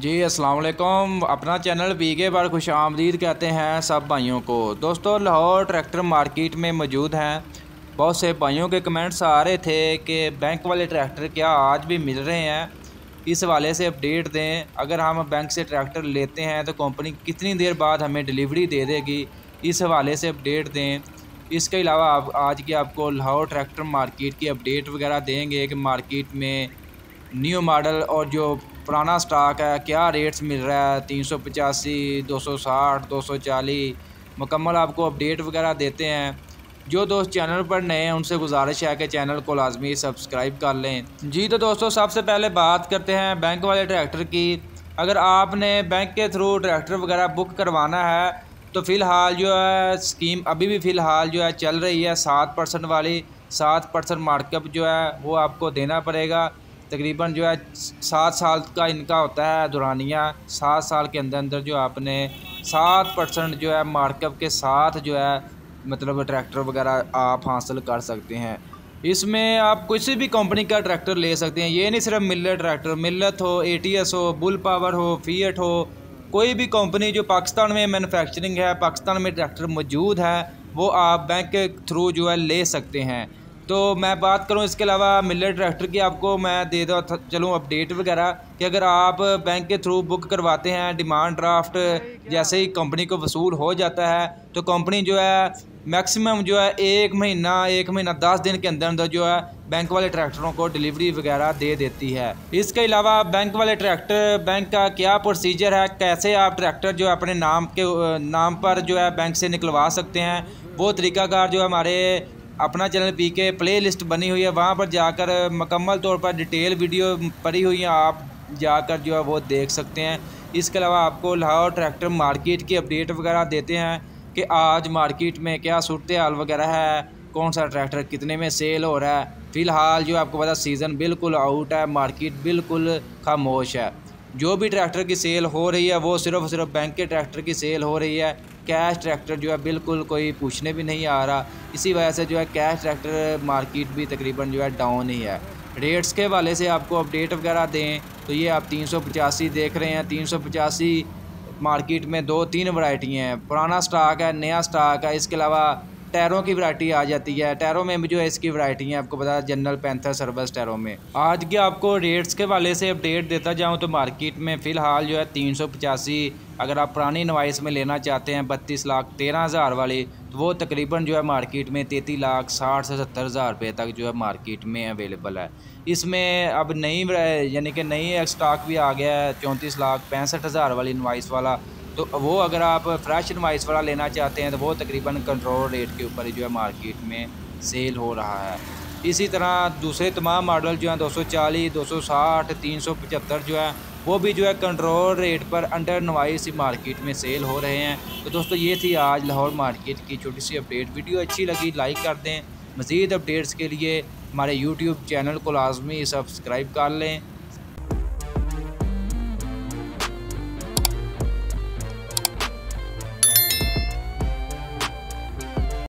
जी अस्सलाम वालेकुम। अपना चैनल वीके पर खुश आमदीद कहते हैं सब भाइयों को। दोस्तों लाहौर ट्रैक्टर मार्केट में मौजूद हैं। बहुत से भाइयों के कमेंट्स आ रहे थे कि बैंक वाले ट्रैक्टर क्या आज भी मिल रहे हैं, इस हवाले से अपडेट दें। अगर हम बैंक से ट्रैक्टर लेते हैं तो कंपनी कितनी देर बाद हमें डिलीवरी दे देगी, इस हवाले से अपडेट दें। इसके अलावा आप आज की आपको लाहौर ट्रैक्टर मार्केट की अपडेट वगैरह देंगे कि मार्केट में न्यू मॉडल और जो पुराना स्टॉक है क्या रेट्स मिल रहा है, 385, 260, 240 मुकम्मल आपको अपडेट वगैरह देते हैं। जो दोस्त चैनल पर नए हैं उनसे गुजारिश है कि चैनल को लाजमी सब्सक्राइब कर लें। जी तो दोस्तों सबसे पहले बात करते हैं बैंक वाले ट्रैक्टर की। अगर आपने बैंक के थ्रू ट्रैक्टर वगैरह बुक करवाना है तो फ़िलहाल जो है स्कीम अभी भी फ़िलहाल जो है चल रही है 7% वाली। 7% मार्कअप जो है वो आपको देना पड़ेगा। तकरीबन जो है 7 साल का इनका होता है दुरानिया। 7 साल के अंदर अंदर जो आपने 7% जो है मार्कअप के साथ जो है मतलब ट्रैक्टर वगैरह आप हासिल कर सकते हैं। इसमें आप किसी भी कंपनी का ट्रैक्टर ले सकते हैं। ये नहीं सिर्फ मिल्लत ट्रैक्टर, मिल्लत हो, एटीएस हो, बुल पावर हो, फिएट हो, कोई भी कंपनी जो पाकिस्तान में मैन्युफैक्चरिंग है, पाकिस्तान में ट्रैक्टर मौजूद है, वो आप बैंक के थ्रू जो है ले सकते हैं। तो मैं बात करूं इसके अलावा मिल्लत ट्रैक्टर की, आपको मैं दे दो चलूँ अपडेट वगैरह कि अगर आप बैंक के थ्रू बुक करवाते हैं, डिमांड ड्राफ्ट जैसे ही कंपनी को वसूल हो जाता है तो कंपनी जो है मैक्सिमम जो है एक महीना 10 दिन के अंदर अंदर जो है बैंक वाले ट्रैक्टरों को डिलीवरी वगैरह दे देती है। इसके अलावा बैंक वाले ट्रैक्टर बैंक का क्या प्रोसीजर है, कैसे आप ट्रैक्टर जो है अपने नाम पर जो है बैंक से निकलवा सकते हैं, वो तरीकाकार जो हमारे अपना चैनल पीके प्ले लिस्ट बनी हुई है, वहाँ पर जाकर मुकम्मल तौर पर डिटेल वीडियो पड़ी हुई है, आप जाकर जो है वो देख सकते हैं। इसके अलावा आपको लाहौर ट्रैक्टर मार्केट की अपडेट वगैरह देते हैं कि आज मार्केट में क्या सूरत हाल वगैरह है, कौन सा ट्रैक्टर कितने में सेल हो रहा है। फ़िलहाल जो आपको पता सीज़न बिल्कुल आउट है, मार्केट बिल्कुल खामोश है। जो भी ट्रैक्टर की सेल हो रही है वो सिर्फ बैंक के ट्रैक्टर की सेल हो रही है। कैश ट्रैक्टर जो है बिल्कुल कोई पूछने भी नहीं आ रहा। इसी वजह से जो है कैश ट्रैक्टर मार्केट भी तकरीबन जो है डाउन ही है। रेट्स के वाले से आपको अपडेट वगैरह दें तो ये आप 385 देख रहे हैं। 385 मार्केट में 2-3 वैरायटी हैं, पुराना स्टॉक है, नया स्टॉक है। इसके अलावा टायरों की वैरायटी आ जाती है। टायरों में भी जो है इसकी वैरायटी है, आपको पता है जनरल पैंथर सर्विस टायरों में। आज के आपको रेट्स के वाले से अपडेट देता जाऊं तो मार्केट में फ़िलहाल जो है 385 अगर आप पुरानी नवाइस में लेना चाहते हैं 32,13,000 वाली, तो वो तकरीबन जो है मार्केट में 33,60,000 से 70,000 रुपये तक जो है मार्केट में अवेलेबल है। इसमें अब नई यानी कि नई स्टॉक भी आ गया है 34,65,000 वाली नवाइस वाला। तो वो अगर आप फ्रेश इनवाइस वाला लेना चाहते हैं तो वो तकरीबन कंट्रोल रेट के ऊपर ही जो है मार्केट में सेल हो रहा है। इसी तरह दूसरे तमाम मॉडल जो हैं 240, 260, 375 जो है वो भी जो है कंट्रोल रेट पर अंडर नवाइस मार्केट में सेल हो रहे हैं। तो दोस्तों ये थी आज लाहौर मार्केट की छोटी सी अपडेट। वीडियो अच्छी लगी लाइक कर दें। मज़ीद अपडेट्स के लिए हमारे यूट्यूब चैनल को लाजमी सब्सक्राइब कर लें।